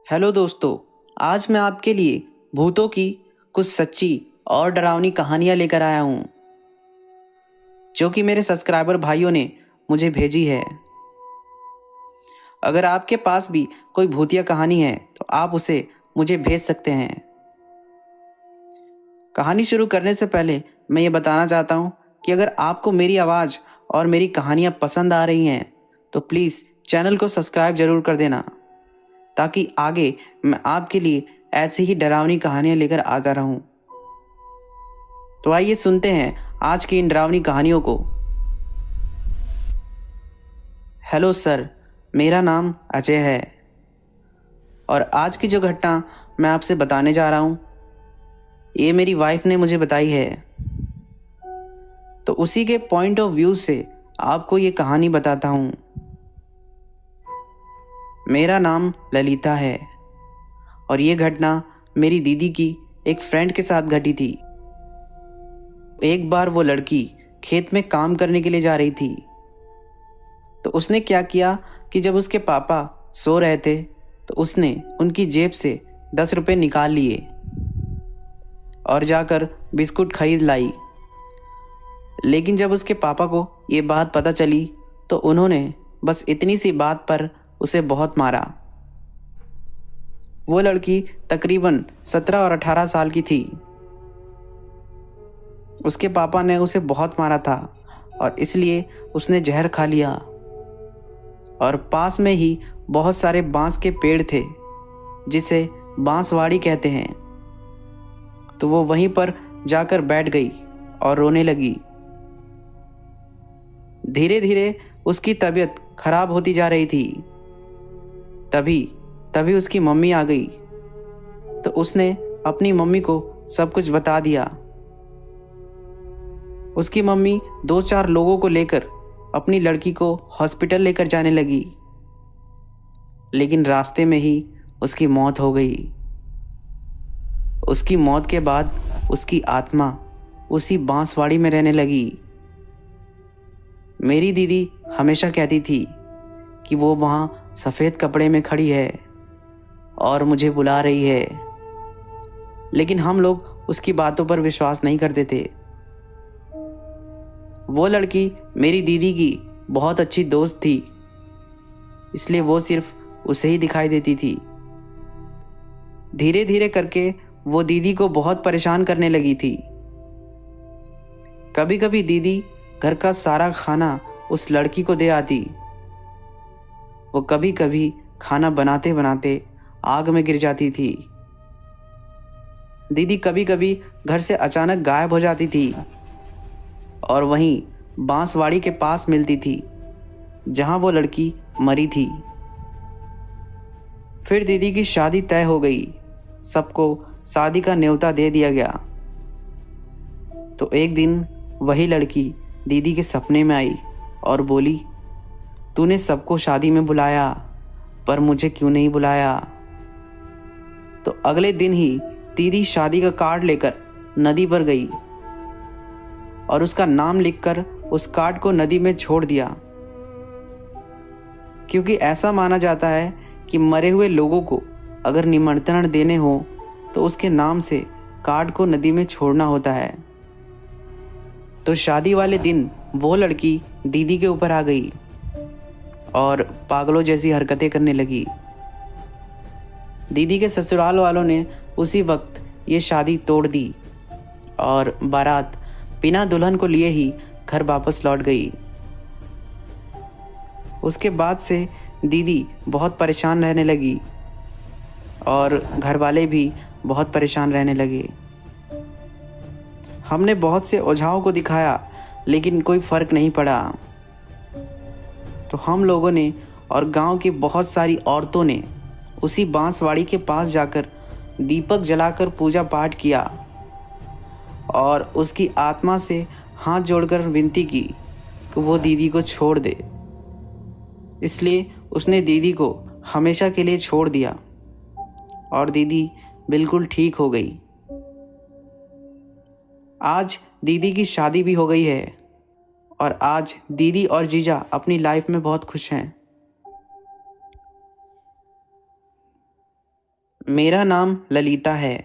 Hello दोस्तों। आज मैं आपके लिए भूतों की कुछ सच्ची और डरावनी कहानियां लेकर आया हूं, जो कि मेरे सब्सक्राइबर भाइयों ने मुझे भेजी है। अगर आपके पास भी कोई भूतिया कहानी है तो आप उसे मुझे भेज सकते हैं। कहानी शुरू करने से पहले मैं ये बताना चाहता हूं कि अगर आपको मेरी आवाज़ और मेरी कहानियां पसंद आ रही हैं तो प्लीज़ चैनल को सब्सक्राइब ज़रूर कर देना, ताकि आगे मैं आपके लिए ऐसी ही डरावनी कहानियां लेकर आता रहूं। तो आइए सुनते हैं आज की इन डरावनी कहानियों को। हेलो सर, मेरा नाम अजय है और आज की जो घटना मैं आपसे बताने जा रहा हूँ ये मेरी वाइफ ने मुझे बताई है। तो उसी के पॉइंट ऑफ व्यू से आपको ये कहानी बताता हूँ। मेरा नाम ललिता है और ये घटना मेरी दीदी की एक फ्रेंड के साथ घटी थी। एक बार वो लड़की खेत में काम करने के लिए जा रही थी, तो उसने क्या किया कि जब उसके पापा सो रहे थे तो उसने उनकी जेब से 10 रुपये निकाल लिए और जाकर बिस्कुट खरीद लाई। लेकिन जब उसके पापा को ये बात पता चली तो उन्होंने बस इतनी सी बात पर उसे बहुत मारा। वो लड़की तकरीबन 17 और 18 साल की थी। उसके पापा ने उसे बहुत मारा था और इसलिए उसने जहर खा लिया। और पास में ही बहुत सारे बांस के पेड़ थे जिसे बांसवाड़ी कहते हैं। तो वो वहीं पर जाकर बैठ गई और रोने लगी। धीरे धीरे उसकी तबीयत खराब होती जा रही थी। तभी उसकी मम्मी आ गई, तो उसने अपनी मम्मी को सब कुछ बता दिया। उसकी मम्मी 2-4 लोगों को लेकर अपनी लड़की को हॉस्पिटल लेकर जाने लगी, लेकिन रास्ते में ही उसकी मौत हो गई। उसकी मौत के बाद उसकी आत्मा उसी बांसवाड़ी में रहने लगी। मेरी दीदी हमेशा कहती थी कि वो वहाँ सफ़ेद कपड़े में खड़ी है और मुझे बुला रही है, लेकिन हम लोग उसकी बातों पर विश्वास नहीं करते थे। वो लड़की मेरी दीदी की बहुत अच्छी दोस्त थी, इसलिए वो सिर्फ उसे ही दिखाई देती थी। धीरे धीरे करके वो दीदी को बहुत परेशान करने लगी थी। कभी कभी दीदी घर का सारा खाना उस लड़की को दे आती। वो कभी कभी खाना बनाते बनाते आग में गिर जाती थी। दीदी कभी कभी घर से अचानक गायब हो जाती थी और वहीं बांसवाड़ी के पास मिलती थी जहां वो लड़की मरी थी। फिर दीदी की शादी तय हो गई। सबको शादी का न्योता दे दिया गया। तो एक दिन वही लड़की दीदी के सपने में आई और बोली, तूने सबको शादी में बुलाया पर मुझे क्यों नहीं बुलाया। तो अगले दिन ही दीदी शादी का कार्ड लेकर नदी पर गई और उसका नाम लिखकर उस कार्ड को नदी में छोड़ दिया, क्योंकि ऐसा माना जाता है कि मरे हुए लोगों को अगर निमंत्रण देने हो तो उसके नाम से कार्ड को नदी में छोड़ना होता है। तो शादी वाले दिन वो लड़की दीदी के ऊपर आ गई और पागलों जैसी हरकतें करने लगी। दीदी के ससुराल वालों ने उसी वक्त ये शादी तोड़ दी और बारात बिना दुल्हन को लिए ही घर वापस लौट गई। उसके बाद से दीदी बहुत परेशान रहने लगी और घर वाले भी बहुत परेशान रहने लगे। हमने बहुत से ओझाओं को दिखाया, लेकिन कोई फ़र्क नहीं पड़ा। तो हम लोगों ने और गांव की बहुत सारी औरतों ने उसी बांसवाड़ी के पास जाकर दीपक जलाकर पूजा पाठ किया और उसकी आत्मा से हाथ जोड़कर विनती की कि वो दीदी को छोड़ दे। इसलिए उसने दीदी को हमेशा के लिए छोड़ दिया और दीदी बिल्कुल ठीक हो गई। आज दीदी की शादी भी हो गई है और आज दीदी और जीजा अपनी लाइफ में बहुत खुश हैं। मेरा नाम ललिता है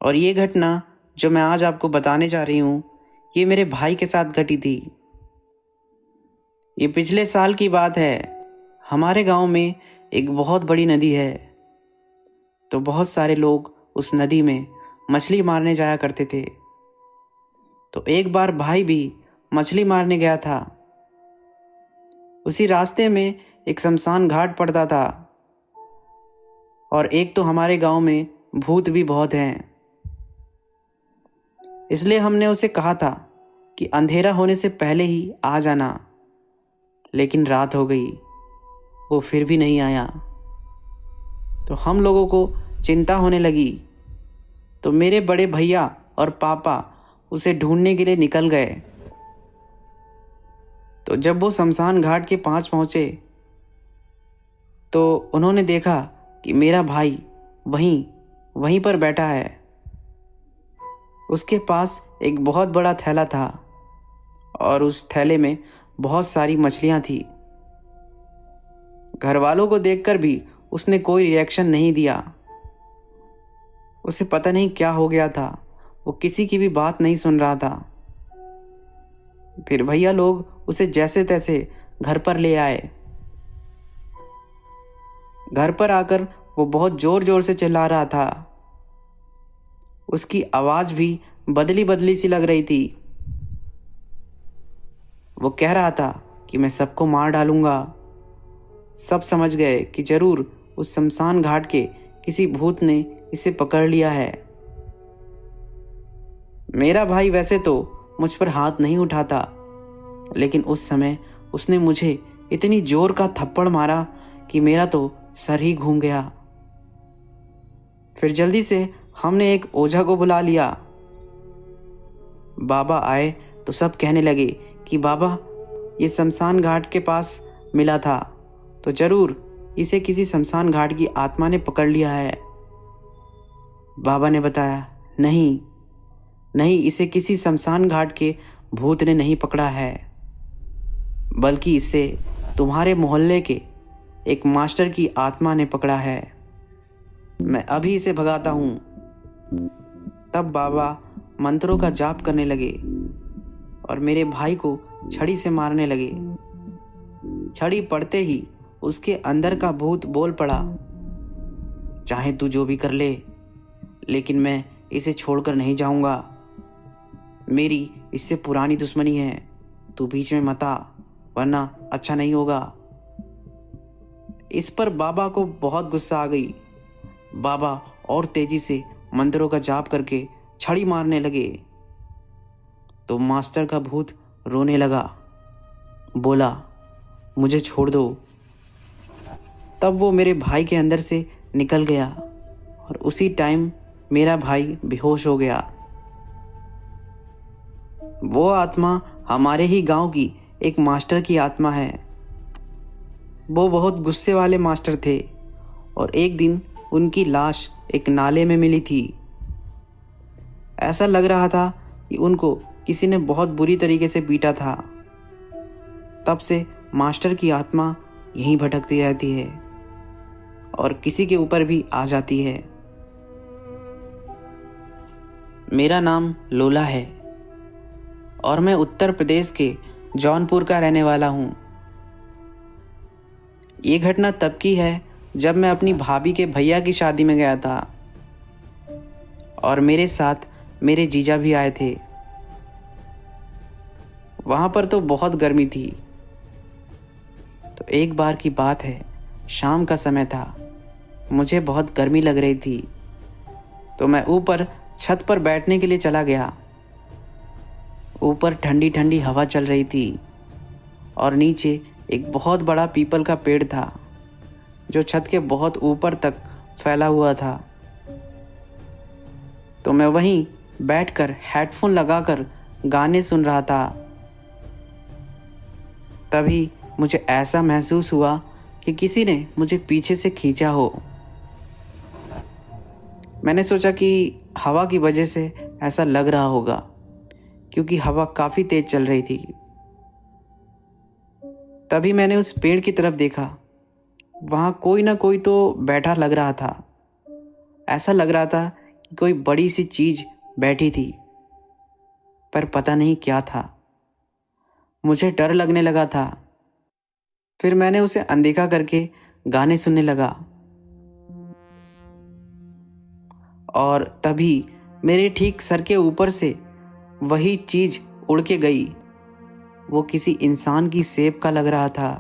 और ये घटना जो मैं आज आपको बताने जा रही हूँ ये मेरे भाई के साथ घटी थी। ये पिछले साल की बात है। हमारे गांव में एक बहुत बड़ी नदी है, तो बहुत सारे लोग उस नदी में मछली मारने जाया करते थे। तो एक बार भाई भी मछली मारने गया था। उसी रास्ते में एक शमशान घाट पड़ता था और एक तो हमारे गांव में भूत भी बहुत हैं। इसलिए हमने उसे कहा था कि अंधेरा होने से पहले ही आ जाना, लेकिन रात हो गई, वो फिर भी नहीं आया। तो हम लोगों को चिंता होने लगी। तो मेरे बड़े भैया और पापा उसे ढूंढने के लिए निकल गए। तो जब वो शमशान घाट के पास पहुंचे तो उन्होंने देखा कि मेरा भाई वहीं पर बैठा है। उसके पास एक बहुत बड़ा थैला था और उस थैले में बहुत सारी मछलियां थी। घर वालों को देखकर भी उसने कोई रिएक्शन नहीं दिया। उसे पता नहीं क्या हो गया था, वो किसी की भी बात नहीं सुन रहा था। फिर भैया लोग उसे जैसे तैसे घर पर ले आए। घर पर आकर वो बहुत जोर जोर से चिल्ला रहा था। उसकी आवाज भी बदली बदली सी लग रही थी। वो कह रहा था कि मैं सबको मार डालूंगा। सब समझ गए कि जरूर उस शमशान घाट के किसी भूत ने इसे पकड़ लिया है। मेरा भाई वैसे तो मुझ पर हाथ नहीं उठाता, लेकिन उस समय उसने मुझे इतनी जोर का थप्पड़ मारा कि मेरा तो सर ही घूम गया। फिर जल्दी से हमने एक ओझा को बुला लिया। बाबा आए तो सब कहने लगे कि बाबा ये शमशान घाट के पास मिला था, तो जरूर इसे किसी शमशान घाट की आत्मा ने पकड़ लिया है। बाबा ने बताया, नहीं नहीं, इसे किसी शमशान घाट के भूत ने नहीं पकड़ा है, बल्कि इसे तुम्हारे मोहल्ले के एक मास्टर की आत्मा ने पकड़ा है। मैं अभी इसे भगाता हूँ। तब बाबा मंत्रों का जाप करने लगे और मेरे भाई को छड़ी से मारने लगे। छड़ी पड़ते ही उसके अंदर का भूत बोल पड़ा, चाहे तू जो भी कर ले, लेकिन मैं इसे छोड़कर नहीं जाऊंगा। मेरी इससे पुरानी दुश्मनी है, तू बीच में मत आ, वरना अच्छा नहीं होगा। इस पर बाबा को बहुत गुस्सा आ गई। बाबा और तेजी से मंत्रों का जाप करके छड़ी मारने लगे। तो मास्टर का भूत रोने लगा, बोला, मुझे छोड़ दो। तब वो मेरे भाई के अंदर से निकल गया और उसी टाइम मेरा भाई बेहोश हो गया। वो आत्मा हमारे ही गांव की एक मास्टर की आत्मा है। वो बहुत गुस्से वाले मास्टर थे और एक दिन उनकी लाश एक नाले में मिली थी। ऐसा लग रहा था कि उनको किसी ने बहुत बुरी तरीके से पीटा था। तब से मास्टर की आत्मा यहीं भटकती रहती है और किसी के ऊपर भी आ जाती है। मेरा नाम लोला है और मैं उत्तर प्रदेश के जौनपुर का रहने वाला हूँ। ये घटना तब की है जब मैं अपनी भाभी के भैया की शादी में गया था और मेरे साथ मेरे जीजा भी आए थे। वहाँ पर तो बहुत गर्मी थी। तो एक बार की बात है, शाम का समय था, मुझे बहुत गर्मी लग रही थी। तो मैं ऊपर छत पर बैठने के लिए चला गया। ऊपर ठंडी ठंडी हवा चल रही थी और नीचे एक बहुत बड़ा पीपल का पेड़ था जो छत के बहुत ऊपर तक फैला हुआ था। तो मैं वहीं बैठकर हेडफोन लगाकर गाने सुन रहा था। तभी मुझे ऐसा महसूस हुआ कि किसी ने मुझे पीछे से खींचा हो। मैंने सोचा कि हवा की वजह से ऐसा लग रहा होगा, क्योंकि हवा काफ़ी तेज चल रही थी। तभी मैंने उस पेड़ की तरफ देखा। वहाँ कोई ना कोई तो बैठा लग रहा था। ऐसा लग रहा था कि कोई बड़ी सी चीज बैठी थी, पर पता नहीं क्या था। मुझे डर लगने लगा था। फिर मैंने उसे अनदेखा करके गाने सुनने लगा, और तभी मेरे ठीक सर के ऊपर से वही चीज उड़ के गई। वो किसी इंसान की सेप का लग रहा था,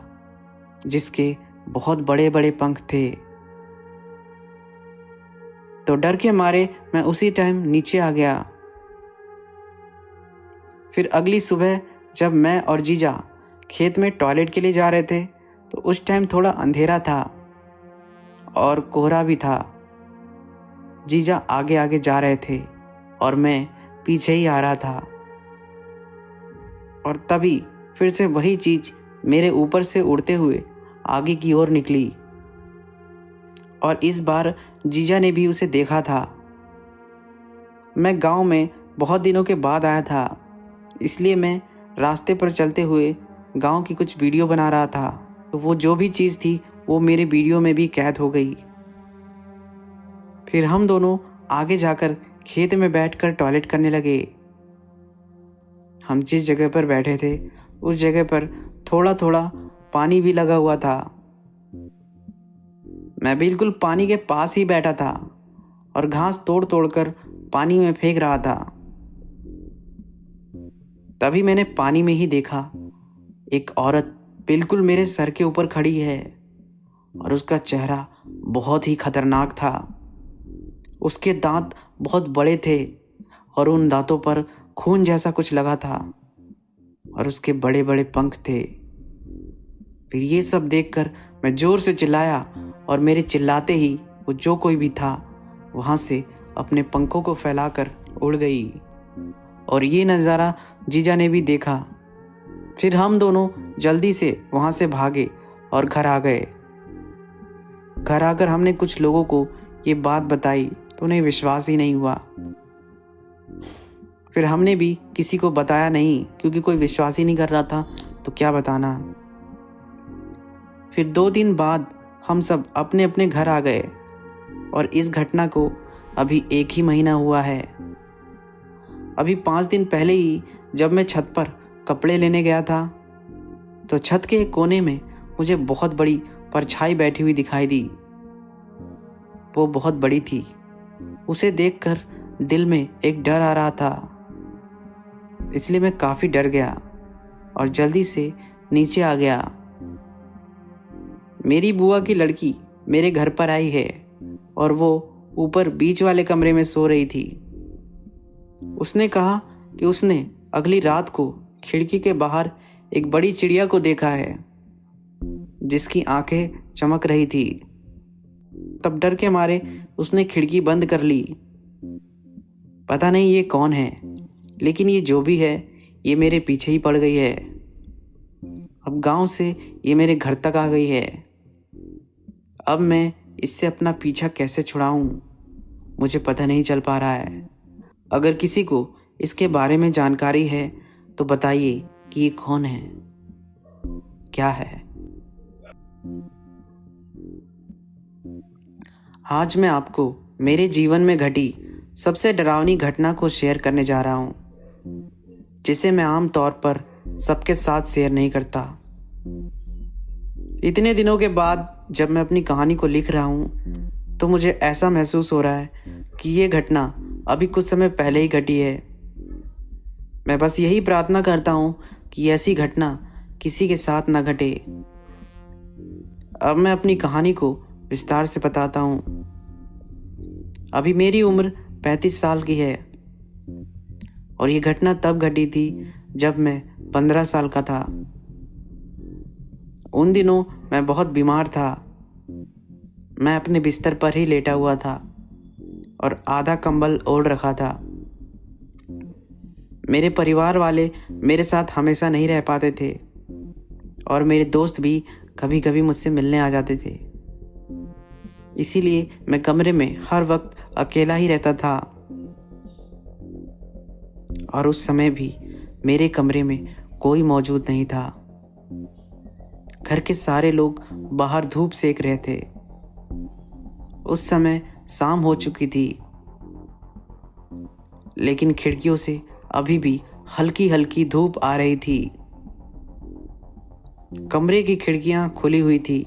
जिसके बहुत बड़े बड़े पंख थे। तो डर के मारे मैं उसी टाइम नीचे आ गया। फिर अगली सुबह जब मैं और जीजा खेत में टॉयलेट के लिए जा रहे थे, तो उस टाइम थोड़ा अंधेरा था और कोहरा भी था। जीजा आगे आगे जा रहे थे और मैं पीछे ही आ रहा था, और तभी फिर से वही चीज मेरे ऊपर से उड़ते हुए आगे की ओर निकली, और इस बार जीजा ने भी उसे देखा था। मैं गांव में बहुत दिनों के बाद आया था, इसलिए मैं रास्ते पर चलते हुए गांव की कुछ वीडियो बना रहा था। तो वो जो भी चीज़ थी वो मेरे वीडियो में भी कैद हो गई। फिर हम दोनों आगे जाकर खेत में बैठकर टॉयलेट करने लगे। हम जिस जगह पर बैठे थे उस जगह पर थोड़ा थोड़ा पानी भी लगा हुआ था। मैं बिल्कुल पानी के पास ही बैठा था और घास तोड़ तोड़ कर पानी में फेंक रहा था। तभी मैंने पानी में ही देखा एक औरत बिल्कुल मेरे सर के ऊपर खड़ी है, और उसका चेहरा बहुत ही खतरनाक था। उसके दांत बहुत बड़े थे और उन दांतों पर खून जैसा कुछ लगा था, और उसके बड़े बड़े पंख थे। फिर ये सब देखकर मैं जोर से चिल्लाया, और मेरे चिल्लाते ही वो जो कोई भी था वहाँ से अपने पंखों को फैलाकर उड़ गई। और ये नज़ारा जीजा ने भी देखा। फिर हम दोनों जल्दी से वहाँ से भागे और घर आ गए। घर आकर हमने कुछ लोगों को ये बात बताई तो उन्हें विश्वास ही नहीं हुआ। फिर हमने भी किसी को बताया नहीं, क्योंकि कोई विश्वास ही नहीं कर रहा था, तो क्या बताना। फिर 2 दिन बाद हम सब अपने अपने घर आ गए, और इस घटना को अभी 1 ही महीना हुआ है। अभी 5 दिन पहले ही जब मैं छत पर कपड़े लेने गया था, तो छत के एक कोने में मुझे बहुत बड़ी परछाई बैठी हुई दिखाई दी। वो बहुत बड़ी थी। उसे देखकर दिल में एक डर आ रहा था, इसलिए मैं काफ़ी डर गया और जल्दी से नीचे आ गया। मेरी बुआ की लड़की मेरे घर पर आई है, और वो ऊपर बीच वाले कमरे में सो रही थी। उसने कहा कि उसने अगली रात को खिड़की के बाहर एक बड़ी चिड़िया को देखा है, जिसकी आंखें चमक रही थी। तब डर के मारे उसने खिड़की बंद कर ली। पता नहीं ये कौन है, लेकिन ये जो भी है ये मेरे पीछे ही पड़ गई है। अब गांव से ये मेरे घर तक आ गई है। अब मैं इससे अपना पीछा कैसे छुड़ाऊं, मुझे पता नहीं चल पा रहा है। अगर किसी को इसके बारे में जानकारी है तो बताइए कि ये कौन है, क्या है। आज मैं आपको मेरे जीवन में घटी सबसे डरावनी घटना को शेयर करने जा रहा हूँ, जिसे मैं आम तौर पर सबके साथ शेयर नहीं करता। इतने दिनों के बाद जब मैं अपनी कहानी को लिख रहा हूँ तो मुझे ऐसा महसूस हो रहा है कि ये घटना अभी कुछ समय पहले ही घटी है। मैं बस यही प्रार्थना करता हूँ कि ऐसी घटना किसी के साथ न घटे। अब मैं अपनी कहानी को विस्तार से बताता हूँ। अभी मेरी उम्र 35 साल की है, और ये घटना तब घटी थी जब मैं 15 साल का था। उन दिनों मैं बहुत बीमार था। मैं अपने बिस्तर पर ही लेटा हुआ था और आधा कंबल ओढ़ रखा था। मेरे परिवार वाले मेरे साथ हमेशा नहीं रह पाते थे, और मेरे दोस्त भी कभी कभी मुझसे मिलने आ जाते थे। इसीलिए मैं कमरे में हर वक्त अकेला ही रहता था, और उस समय भी मेरे कमरे में कोई मौजूद नहीं था। घर के सारे लोग बाहर धूप सेक रहे थे। उस समय शाम हो चुकी थी, लेकिन खिड़कियों से अभी भी हल्की हल्की धूप आ रही थी। कमरे की खिड़कियां खुली हुई थी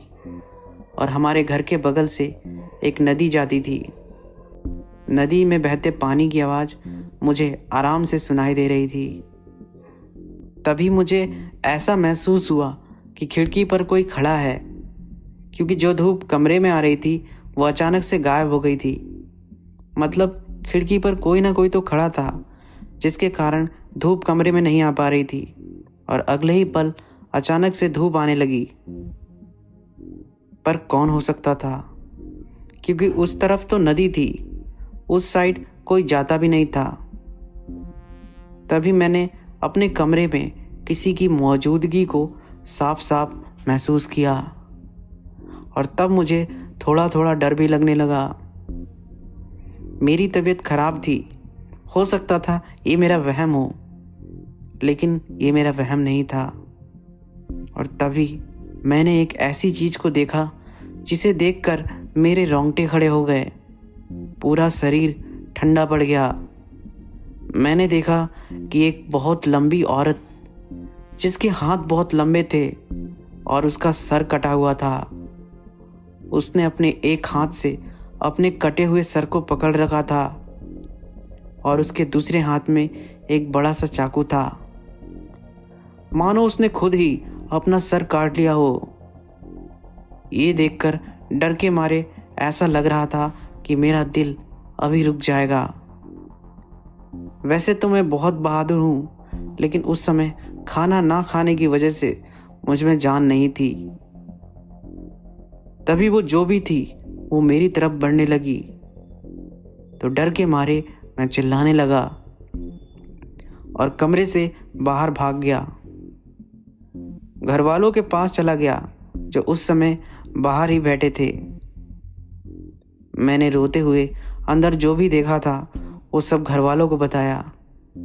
और हमारे घर के बगल से एक नदी जाती थी। नदी में बहते पानी की आवाज़ मुझे आराम से सुनाई दे रही थी। तभी मुझे ऐसा महसूस हुआ कि खिड़की पर कोई खड़ा है, क्योंकि जो धूप कमरे में आ रही थी वो अचानक से गायब हो गई थी। मतलब खिड़की पर कोई ना कोई तो खड़ा था, जिसके कारण धूप कमरे में नहीं आ पा रही थी और अगले ही पल अचानक से धूप आने लगी। पर कौन हो सकता था, क्योंकि उस तरफ तो नदी थी, उस साइड कोई जाता भी नहीं था। तभी मैंने अपने कमरे में किसी की मौजूदगी को साफ साफ महसूस किया और तब मुझे थोड़ा थोड़ा डर भी लगने लगा। मेरी तबीयत खराब थी, हो सकता था ये मेरा वहम हो, लेकिन ये मेरा वहम नहीं था। और तभी मैंने एक ऐसी चीज़ को देखा जिसे देखकर मेरे रोंगटे खड़े हो गए, पूरा शरीर ठंडा पड़ गया। मैंने देखा कि एक बहुत लंबी औरत, जिसके हाथ बहुत लंबे थे और उसका सर कटा हुआ था, उसने अपने एक हाथ से अपने कटे हुए सर को पकड़ रखा था और उसके दूसरे हाथ में एक बड़ा सा चाकू था, मानो उसने खुद ही अपना सर काट लिया हो। ये देखकर डर के मारे ऐसा लग रहा था कि मेरा दिल अभी रुक जाएगा। वैसे तो मैं बहुत बहादुर हूँ, लेकिन उस समय खाना ना खाने की वजह से मुझ में जान नहीं थी। तभी वो जो भी थी वो मेरी तरफ बढ़ने लगी, तो डर के मारे मैं चिल्लाने लगा और कमरे से बाहर भाग गया। घर वालों के पास चला गया, जो उस समय बाहर ही बैठे थे। मैंने रोते हुए अंदर जो भी देखा था वो सब घर वालों को बताया।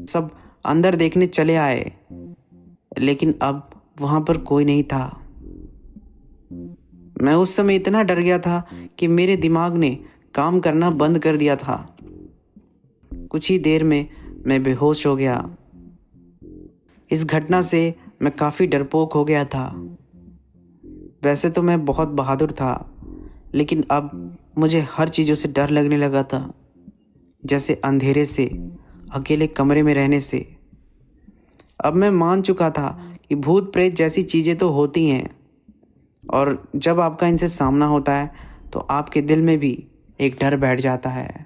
सब अंदर देखने चले आए, लेकिन अब वहाँ पर कोई नहीं था। मैं उस समय इतना डर गया था कि मेरे दिमाग ने काम करना बंद कर दिया था। कुछ ही देर में मैं बेहोश हो गया। इस घटना से मैं काफ़ी डरपोक हो गया था। वैसे तो मैं बहुत बहादुर था, लेकिन अब मुझे हर चीज़ों से डर लगने लगा था, जैसे अंधेरे से, अकेले कमरे में रहने से। अब मैं मान चुका था कि भूत प्रेत जैसी चीज़ें तो होती हैं, और जब आपका इनसे सामना होता है तो आपके दिल में भी एक डर बैठ जाता है।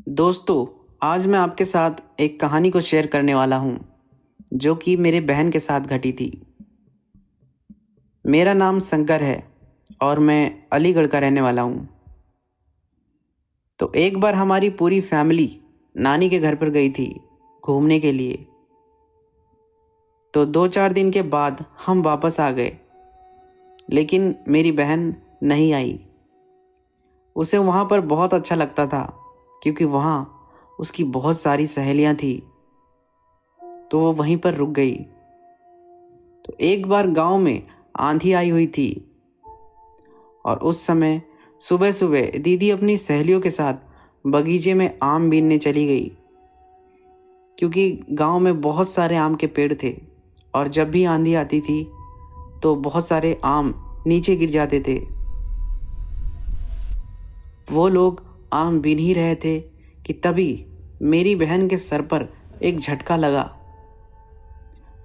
दोस्तों, आज मैं आपके साथ एक कहानी को शेयर करने वाला हूँ, जो कि मेरे बहन के साथ घटी थी। मेरा नाम शंकर है और मैं अलीगढ़ का रहने वाला हूँ। तो एक बार हमारी पूरी फैमिली नानी के घर पर गई थी घूमने के लिए। तो 2-4 दिन के बाद हम वापस आ गए, लेकिन मेरी बहन नहीं आई। उसे वहाँ पर बहुत अच्छा लगता था, क्योंकि वहाँ उसकी बहुत सारी सहेलियाँ थी, तो वो वहीं पर रुक गई। तो एक बार गांव में आंधी आई हुई थी और उस समय सुबह सुबह दीदी अपनी सहेलियों के साथ बगीचे में आम बीनने चली गई, क्योंकि गांव में बहुत सारे आम के पेड़ थे और जब भी आंधी आती थी तो बहुत सारे आम नीचे गिर जाते थे। वो लोग आम बीन ही रहे थे कि तभी मेरी बहन के सर पर एक झटका लगा।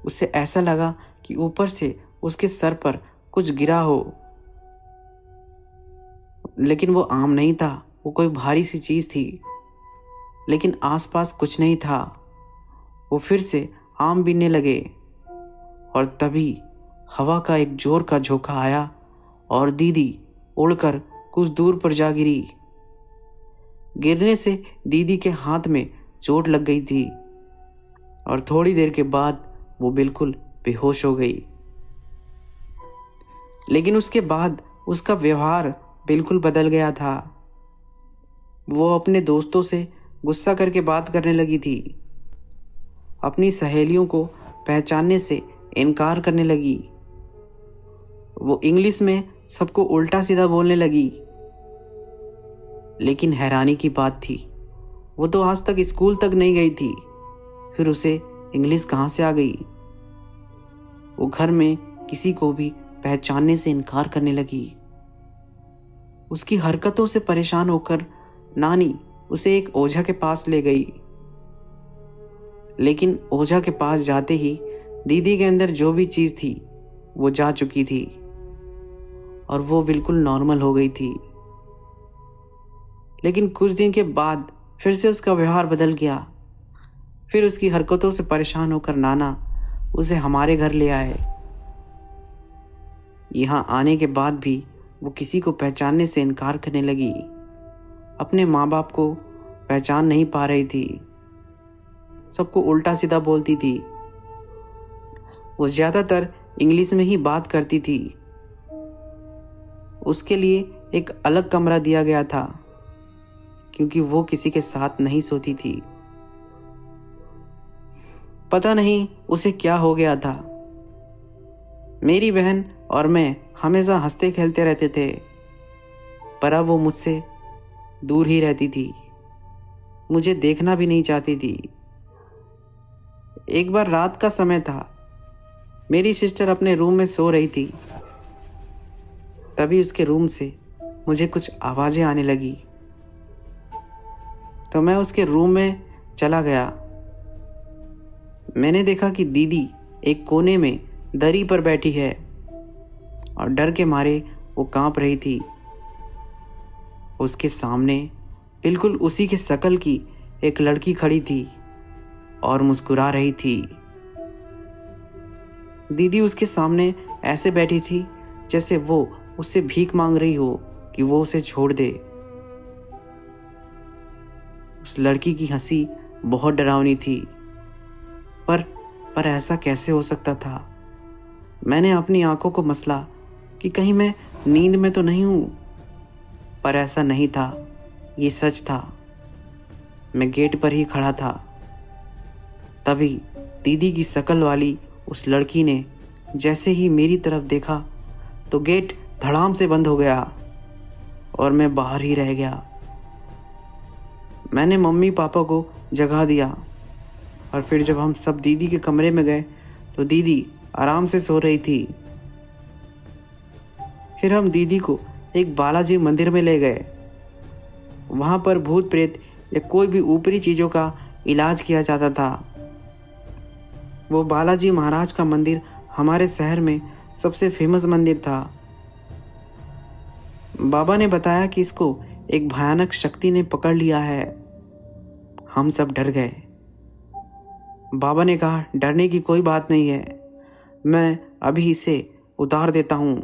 उसे ऐसा लगा कि ऊपर से उसके सर पर कुछ गिरा हो, लेकिन वो आम नहीं था, वो कोई भारी सी चीज़ थी। लेकिन आसपास कुछ नहीं था। वो फिर से आम बीनने लगे और तभी हवा का एक जोर का झोंका आया और दीदी उड़कर कुछ दूर पर जा गिरी। गिरने से दीदी के हाथ में चोट लग गई थी और थोड़ी देर के बाद वो बिल्कुल बेहोश हो गई। लेकिन उसके बाद उसका व्यवहार बिल्कुल बदल गया था। वो अपने दोस्तों से गुस्सा करके बात करने लगी थी, अपनी सहेलियों को पहचानने से इनकार करने लगी। वो इंग्लिश में सबको उल्टा सीधा बोलने लगी। लेकिन हैरानी की बात थी, वो तो आज तक स्कूल तक नहीं गई थी, फिर उसे इंग्लिश कहाँ से आ गई। वो घर में किसी को भी पहचानने से इनकार करने लगी। उसकी हरकतों से परेशान होकर नानी उसे एक ओझा के पास ले गई। लेकिन ओझा के पास जाते ही दीदी के अंदर जो भी चीज थी वो जा चुकी थी और वो बिल्कुल नॉर्मल हो गई थी। लेकिन कुछ दिन के बाद फिर से उसका व्यवहार बदल गया। फिर उसकी हरकतों से परेशान होकर नाना उसे हमारे घर ले आए। यहाँ आने के बाद भी वो किसी को पहचानने से इनकार करने लगी। अपने माँ बाप को पहचान नहीं पा रही थी, सबको उल्टा सीधा बोलती थी। वो ज़्यादातर इंग्लिश में ही बात करती थी। उसके लिए एक अलग कमरा दिया गया था क्योंकि वो किसी के साथ नहीं सोती थी। पता नहीं उसे क्या हो गया था। मेरी बहन और मैं हमेशा हंसते खेलते रहते थे, पर अब वो मुझसे दूर ही रहती थी, मुझे देखना भी नहीं चाहती थी। एक बार रात का समय था, मेरी सिस्टर अपने रूम में सो रही थी। तभी उसके रूम से मुझे कुछ आवाज़ें आने लगी, तो मैं उसके रूम में चला गया। मैंने देखा कि दीदी एक कोने में दरी पर बैठी है और डर के मारे वो कांप रही थी। उसके सामने बिल्कुल उसी के शक्ल की एक लड़की खड़ी थी और मुस्कुरा रही थी। दीदी उसके सामने ऐसे बैठी थी जैसे वो उससे भीख मांग रही हो कि वो उसे छोड़ दे। उस लड़की की हंसी बहुत डरावनी थी, पर ऐसा कैसे हो सकता था। मैंने अपनी आंखों को मसला कि कहीं मैं नींद में तो नहीं हूं, पर ऐसा नहीं था, ये सच था। मैं गेट पर ही खड़ा था। तभी दीदी की शक्ल वाली उस लड़की ने जैसे ही मेरी तरफ देखा तो गेट धड़ाम से बंद हो गया और मैं बाहर ही रह गया। मैंने मम्मी पापा को जगा दिया और फिर जब हम सब दीदी के कमरे में गए तो दीदी आराम से सो रही थी। फिर हम दीदी को एक बालाजी मंदिर में ले गए। वहाँ पर भूत प्रेत या कोई भी ऊपरी चीज़ों का इलाज किया जाता था। वो बालाजी महाराज का मंदिर हमारे शहर में सबसे फेमस मंदिर था। बाबा ने बताया कि इसको एक भयानक शक्ति ने पकड़ लिया है। हम सब डर गए। बाबा ने कहा, डरने की कोई बात नहीं है, मैं अभी इसे उतार देता हूँ।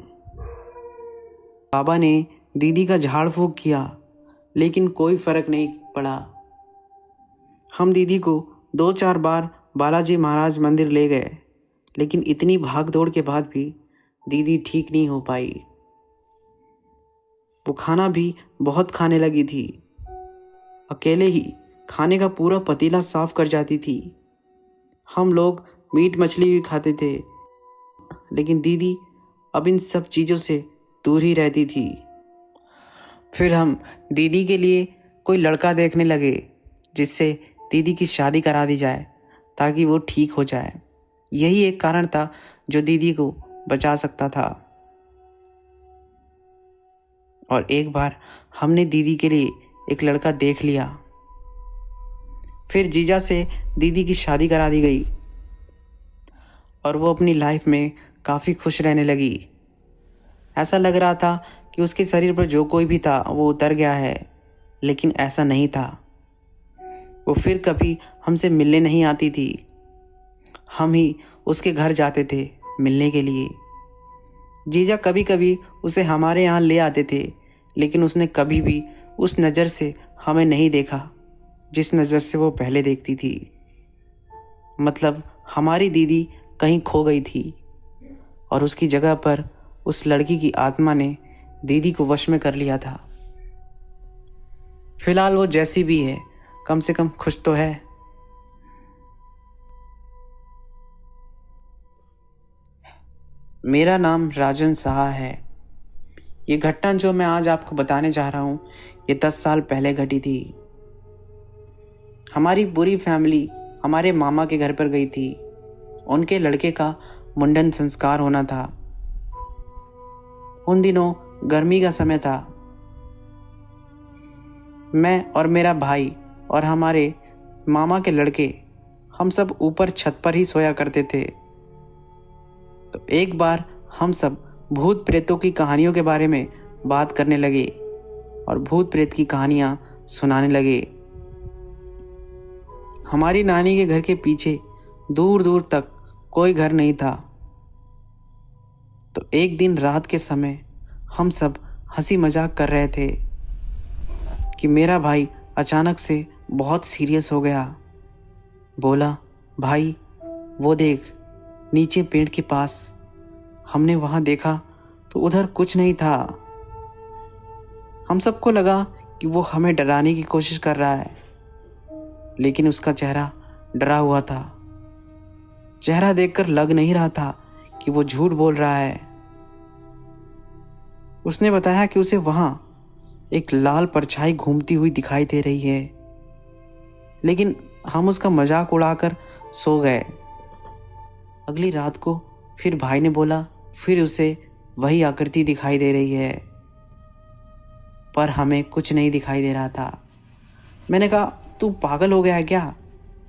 बाबा ने दीदी का झाड़ फूंक किया, लेकिन कोई फर्क नहीं पड़ा। हम दीदी को 2-4 बार बालाजी महाराज मंदिर ले गए, लेकिन इतनी भाग दौड़ के बाद भी दीदी ठीक नहीं हो पाई। वो खाना भी बहुत खाने लगी थी। अकेले ही खाने का पूरा पतीला साफ कर जाती थी। हम लोग मीट मछली भी खाते थे, लेकिन दीदी अब इन सब चीज़ों से दूर ही रहती थी। फिर हम दीदी के लिए कोई लड़का देखने लगे जिससे दीदी की शादी करा दी जाए ताकि वो ठीक हो जाए। यही एक कारण था जो दीदी को बचा सकता था। और एक बार हमने दीदी के लिए एक लड़का देख लिया। फिर जीजा से दीदी की शादी करा दी गई और वो अपनी लाइफ में काफ़ी खुश रहने लगी। ऐसा लग रहा था कि उसके शरीर पर जो कोई भी था वो उतर गया है, लेकिन ऐसा नहीं था। वो फिर कभी हमसे मिलने नहीं आती थी। हम ही उसके घर जाते थे मिलने के लिए। जीजा कभी कभी उसे हमारे यहाँ ले आते थे, लेकिन उसने कभी भी उस नज़र से हमें नहीं देखा जिस नज़र से वो पहले देखती थी। मतलब हमारी दीदी कहीं खो गई थी और उसकी जगह पर उस लड़की की आत्मा ने दीदी को वश में कर लिया था। फिलहाल वो जैसी भी है, कम से कम खुश तो है। मेरा नाम राजन साहा है। ये घटना जो मैं आज आपको बताने जा रहा हूँ, ये 10 साल पहले घटी थी। हमारी पूरी फैमिली हमारे मामा के घर पर गई थी। उनके लड़के का मुंडन संस्कार होना था। उन दिनों गर्मी का समय था। मैं और मेरा भाई और हमारे मामा के लड़के, हम सब ऊपर छत पर ही सोया करते थे। तो एक बार हम सब भूत प्रेतों की कहानियों के बारे में बात करने लगे और भूत प्रेत की कहानियां सुनाने लगे। हमारी नानी के घर के पीछे दूर दूर तक कोई घर नहीं था। तो एक दिन रात के समय हम सब हंसी मजाक कर रहे थे कि मेरा भाई अचानक से बहुत सीरियस हो गया। बोला, भाई वो देख, नीचे पेड़ के पास। हमने वहां देखा तो उधर कुछ नहीं था। हम सबको लगा कि वो हमें डराने की कोशिश कर रहा है, लेकिन उसका चेहरा डरा हुआ था। चेहरा देखकर लग नहीं रहा था कि वो झूठ बोल रहा है। उसने बताया कि उसे वहां एक लाल परछाई घूमती हुई दिखाई दे रही है, लेकिन हम उसका मजाक उड़ाकर सो गए। अगली रात को फिर भाई ने बोला, फिर उसे वही आकृति दिखाई दे रही है, पर हमें कुछ नहीं दिखाई दे रहा था। मैंने कहा, तू पागल हो गया है क्या?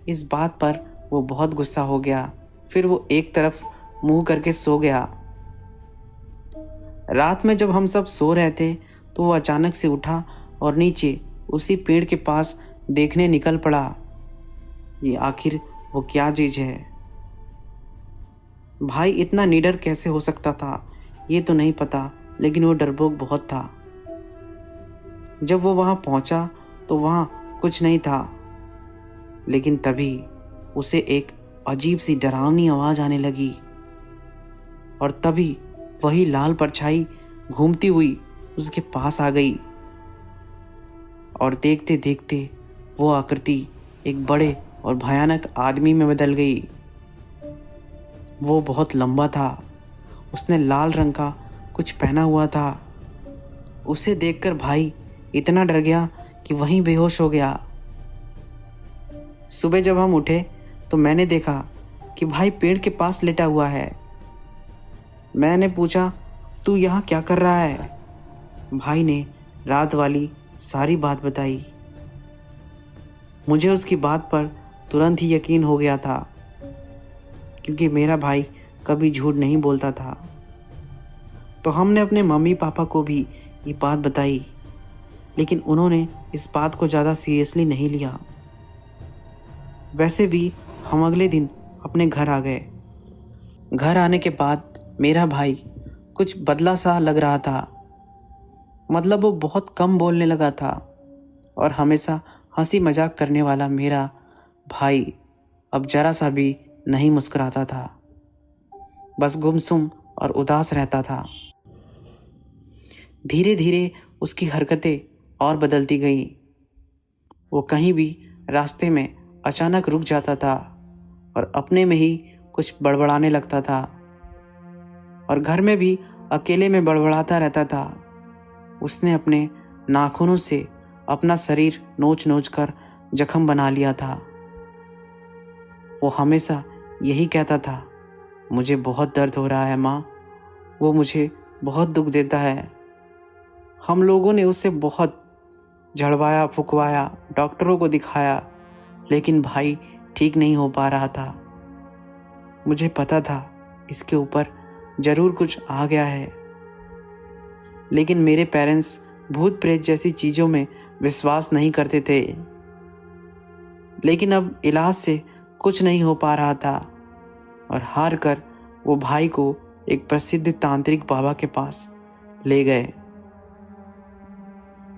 इस बात पर वो बहुत गुस्सा हो गया। फिर वो एक तरफ मुंह करके सो गया। रात में जब हम सब सो रहे थे तो वो अचानक से उठा और नीचे उसी पेड़ के पास देखने निकल पड़ा। ये आखिर वो क्या चीज है? भाई इतना निडर कैसे हो सकता था ये तो नहीं पता, लेकिन वो डरपोक बहुत था। जब वो वहां पहुंचा तो वहां कुछ नहीं था, लेकिन तभी उसे एक अजीब सी डरावनी आवाज आने लगी और तभी वही लाल परछाई घूमती हुई उसके पास आ गई और देखते देखते वो आकृति एक बड़े और भयानक आदमी में बदल गई। वो बहुत लंबा था। उसने लाल रंग का कुछ पहना हुआ था। उसे देखकर भाई इतना डर गया कि वहीं बेहोश हो गया। सुबह जब हम उठे तो मैंने देखा कि भाई पेड़ के पास लेटा हुआ है। मैंने पूछा, तू यहाँ क्या कर रहा है? भाई ने रात वाली सारी बात बताई। मुझे उसकी बात पर तुरंत ही यकीन हो गया था, क्योंकि मेरा भाई कभी झूठ नहीं बोलता था। तो हमने अपने मम्मी पापा को भी ये बात बताई, लेकिन उन्होंने इस बात को ज़्यादा सीरियसली नहीं लिया। वैसे भी हम अगले दिन अपने घर आ गए। घर आने के बाद मेरा भाई कुछ बदला सा लग रहा था। मतलब वो बहुत कम बोलने लगा था और हमेशा हंसी मजाक करने वाला मेरा भाई अब जरा सा भी नहीं मुस्कुराता था, बस गुमसुम और उदास रहता था। धीरे धीरे उसकी हरकतें और बदलती गईं। वो कहीं भी रास्ते में अचानक रुक जाता था और अपने में ही कुछ बड़बड़ाने लगता था और घर में भी अकेले में बड़बड़ाता रहता था। उसने अपने नाखूनों से अपना शरीर नोच नोच कर जख्म बना लिया था। वो हमेशा यही कहता था, मुझे बहुत दर्द हो रहा है माँ, वो मुझे बहुत दुख देता है। हम लोगों ने उसे बहुत झड़वाया फुकवाया, डॉक्टरों को दिखाया, लेकिन भाई ठीक नहीं हो पा रहा था। मुझे पता था इसके ऊपर ज़रूर कुछ आ गया है, लेकिन मेरे पेरेंट्स भूत प्रेत जैसी चीज़ों में विश्वास नहीं करते थे। लेकिन अब इलाज से कुछ नहीं हो पा रहा था और हार कर वो भाई को एक प्रसिद्ध तांत्रिक बाबा के पास ले गए।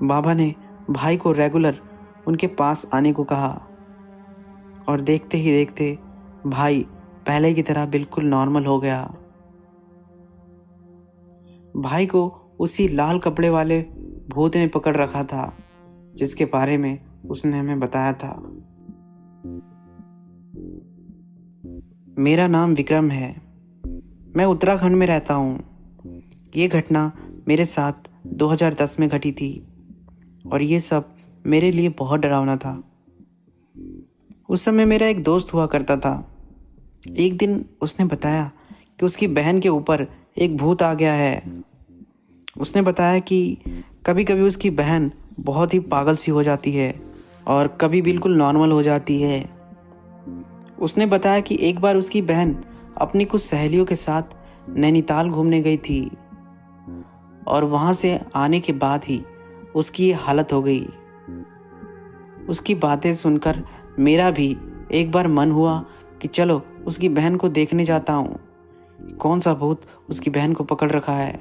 बाबा ने भाई को रेगुलर उनके पास आने को कहा और देखते ही देखते भाई पहले की तरह बिल्कुल नॉर्मल हो गया। भाई को उसी लाल कपड़े वाले भूत ने पकड़ रखा था जिसके बारे में उसने हमें बताया था। मेरा नाम विक्रम है। मैं उत्तराखंड में रहता हूँ। ये घटना मेरे साथ 2010 में घटी थी और ये सब मेरे लिए बहुत डरावना था। उस समय मेरा एक दोस्त हुआ करता था। एक दिन उसने बताया कि उसकी बहन के ऊपर एक भूत आ गया है। उसने बताया कि कभी कभी उसकी बहन बहुत ही पागल सी हो जाती है और कभी बिल्कुल नॉर्मल हो जाती है। उसने बताया कि एक बार उसकी बहन अपनी कुछ सहेलियों के साथ नैनीताल घूमने गई थी और वहाँ से आने के बाद ही उसकी ये हालत हो गई। उसकी बातें सुनकर मेरा भी एक बार मन हुआ कि चलो उसकी बहन को देखने जाता हूँ, कौन सा भूत उसकी बहन को पकड़ रखा है।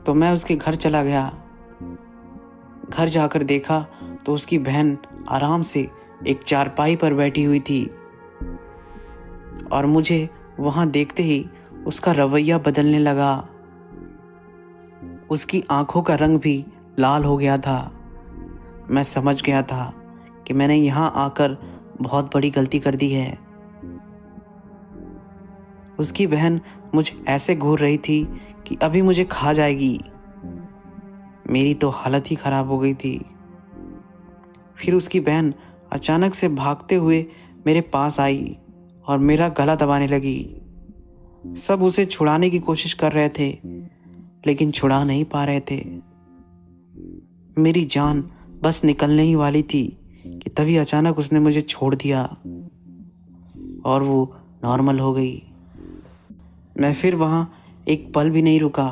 तो मैं उसके घर चला गया। घर जाकर देखा तो उसकी बहन आराम से एक चारपाई पर बैठी हुई थी और मुझे वहाँ देखते ही उसका रवैया बदलने लगा। उसकी आंखों का रंग भी लाल हो गया था। मैं समझ गया था कि मैंने यहाँ आकर बहुत बड़ी गलती कर दी है। उसकी बहन मुझे ऐसे घूर रही थी कि अभी मुझे खा जाएगी। मेरी तो हालत ही खराब हो गई थी। फिर उसकी बहन अचानक से भागते हुए मेरे पास आई और मेरा गला दबाने लगी। सब उसे छुड़ाने की कोशिश कर रहे थे लेकिन छुड़ा नहीं पा रहे थे। मेरी जान बस निकलने ही वाली थी कि तभी अचानक उसने मुझे छोड़ दिया और वो नॉर्मल हो गई। मैं फिर वहाँ एक पल भी नहीं रुका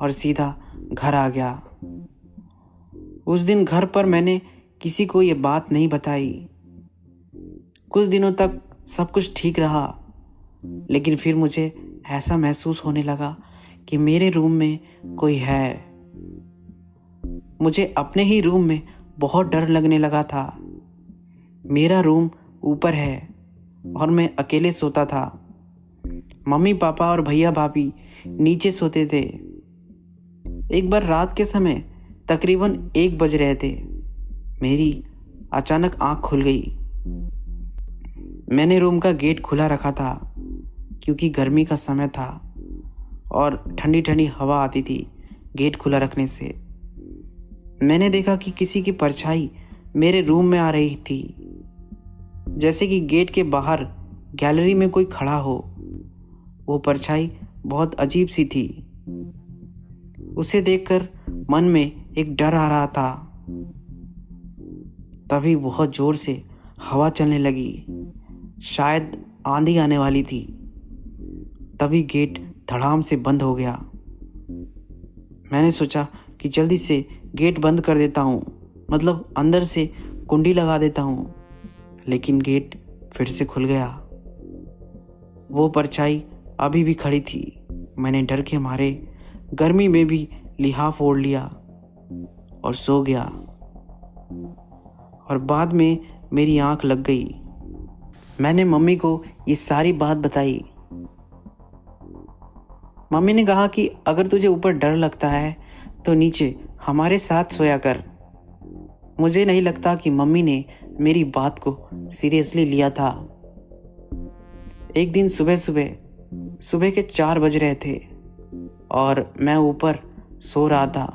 और सीधा घर आ गया। उस दिन घर पर मैंने किसी को ये बात नहीं बताई। कुछ दिनों तक सब कुछ ठीक रहा, लेकिन फिर मुझे ऐसा महसूस होने लगा कि मेरे रूम में कोई है। मुझे अपने ही रूम में बहुत डर लगने लगा था। मेरा रूम ऊपर है और मैं अकेले सोता था। मम्मी पापा और भैया भाभी नीचे सोते थे। एक बार रात के समय तकरीबन 1 बज रहे थे, मेरी अचानक आंख खुल गई। मैंने रूम का गेट खुला रखा था क्योंकि गर्मी का समय था और ठंडी ठंडी हवा आती थी गेट खुला रखने से। मैंने देखा कि किसी की परछाई मेरे रूम में आ रही थी, जैसे कि गेट के बाहर गैलरी में कोई खड़ा हो। वो परछाई बहुत अजीब सी थी। उसे देखकर मन में एक डर आ रहा था। तभी बहुत जोर से हवा चलने लगी, शायद आंधी आने वाली थी। तभी गेट धड़ाम से बंद हो गया। मैंने सोचा कि जल्दी से गेट बंद कर देता हूँ, मतलब अंदर से कुंडी लगा देता हूँ, लेकिन गेट फिर से खुल गया। वो परछाई अभी भी खड़ी थी। मैंने डर के मारे गर्मी में भी लिहाफ ओढ़ लिया और सो गया। और बाद में मेरी आंख लग गई। मैंने मम्मी को ये सारी बात बताई। मम्मी ने कहा कि अगर तुझे ऊपर डर लगता है तो नीचे हमारे साथ सोया कर। मुझे नहीं लगता कि मम्मी ने मेरी बात को सीरियसली लिया था। एक दिन सुबह के 4 बज रहे थे और मैं ऊपर सो रहा था।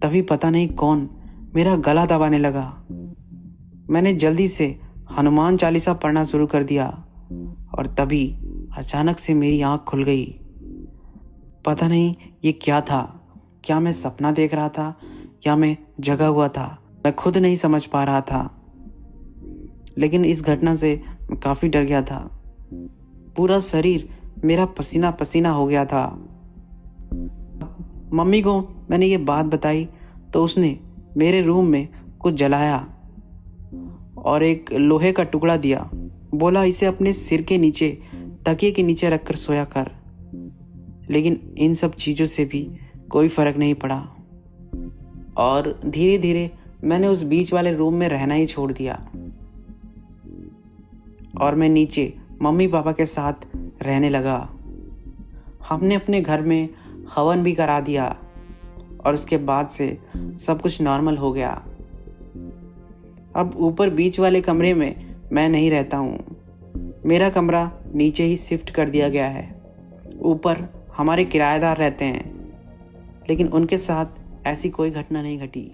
तभी पता नहीं कौन मेरा गला दबाने लगा। मैंने जल्दी से हनुमान चालीसा पढ़ना शुरू कर दिया और तभी अचानक से मेरी आंख खुल गई। पता नहीं ये क्या था, क्या मैं सपना देख रहा था या मैं जगा हुआ था, मैं खुद नहीं समझ पा रहा था। लेकिन इस घटना से मैं काफ़ी डर गया था। पूरा शरीर मेरा पसीना पसीना हो गया था। मम्मी को मैंने ये बात बताई तो उसने मेरे रूम में कुछ जलाया और एक लोहे का टुकड़ा दिया। बोला इसे अपने सिर के नीचे तकिए के नीचे रखकर सोया कर। लेकिन इन सब चीज़ों से भी कोई फ़र्क नहीं पड़ा और धीरे धीरे मैंने उस बीच वाले रूम में रहना ही छोड़ दिया और मैं नीचे मम्मी पापा के साथ रहने लगा। हमने अपने घर में हवन भी करा दिया और उसके बाद से सब कुछ नॉर्मल हो गया। अब ऊपर बीच वाले कमरे में मैं नहीं रहता हूँ। मेरा कमरा नीचे ही शिफ्ट कर दिया गया है। ऊपर हमारे किराएदार रहते हैं, लेकिन उनके साथ ऐसी कोई घटना नहीं घटी।